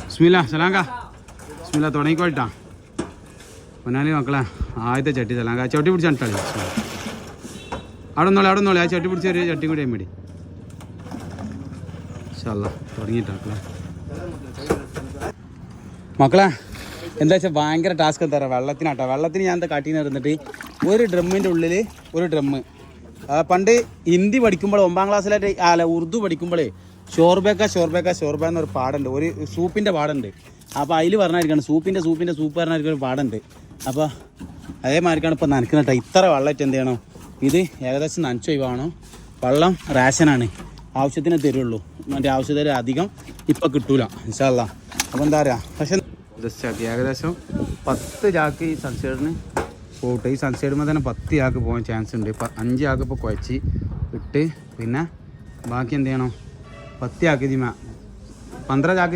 ബിസ്മില്ലാ സലാങ്ക ബിസ്മില്ലാ തുടങ്ങിക്കോട്ടാ പൊന്നാലി മക്കളെ ആദ്യത്തെ ചട്ടി സലാങ്ക ചട്ടി പിടിച്ച് കണ്ടാളി അവിടെ നിന്നോളെ ആ ചട്ടി പിടിച്ച ഒരു ചട്ടി കൂടി മേടി ഇൻഷാല്ലാ തുടങ്ങിയിട്ടാ മക്കളെ എന്താ വെച്ചാൽ ഭയങ്കര ടാസ്ക് എന്താ പറയുക വെള്ളത്തിനാട്ടോ വെള്ളത്തിന് ഞാൻ എന്താ കാട്ടിന്ന് ഇരുന്നിട്ട് ഒരു ഡ്രമ്മിൻ്റെ ഉള്ളിൽ ഒരു ഡ്രമ്മ് പണ്ട് ഹിന്ദി പഠിക്കുമ്പോൾ 9ാം ക്ലാസ്സിലായിട്ട് അല്ല ഉറുദു പഠിക്കുമ്പോഴേ ഷോർബേക്ക എന്നൊരു പാടുണ്ട് ഒരു സൂപ്പിൻ്റെ പാടുണ്ട് അപ്പോൾ അതിൽ പറഞ്ഞായിരിക്കണം സൂപ്പ് പറഞ്ഞായിരിക്കും ഒരു പാടുണ്ട് അപ്പോൾ അതേമാതിരിക്കാണ് ഇപ്പോൾ നനക്കുന്ന കേട്ടോ ഇത്ര വെള്ളമായിട്ട് എന്ത് ചെയ്യണം ഇത് ഏകദേശം നനച്ച് ഒഴിവാണോ വെള്ളം റേഷനാണ് ആവശ്യത്തിന് തരുള്ളൂ മറ്റേ ആവശ്യത്തിന് അധികം ഇപ്പം കിട്ടൂല ഇൻഷാ അല്ലാ അപ്പോൾ എന്താ പറയുക പക്ഷെ ജസ്റ്റ് ആക്കി ഏകദേശം 10 ചാക്ക് ഈ സൺസൈഡിന് പോട്ടെ ഈ സൺസൈഡുമ്പോൾ തന്നെ 10 ചാക്ക് പോകാൻ ചാൻസ് ഉണ്ട് 5 ചാക്ക് ഇപ്പോൾ കുഴച്ച് ഇട്ട് പിന്നെ ബാക്കി എന്ത് ചെയ്യണം 10 ചാക്ക് 15 ചാക്ക്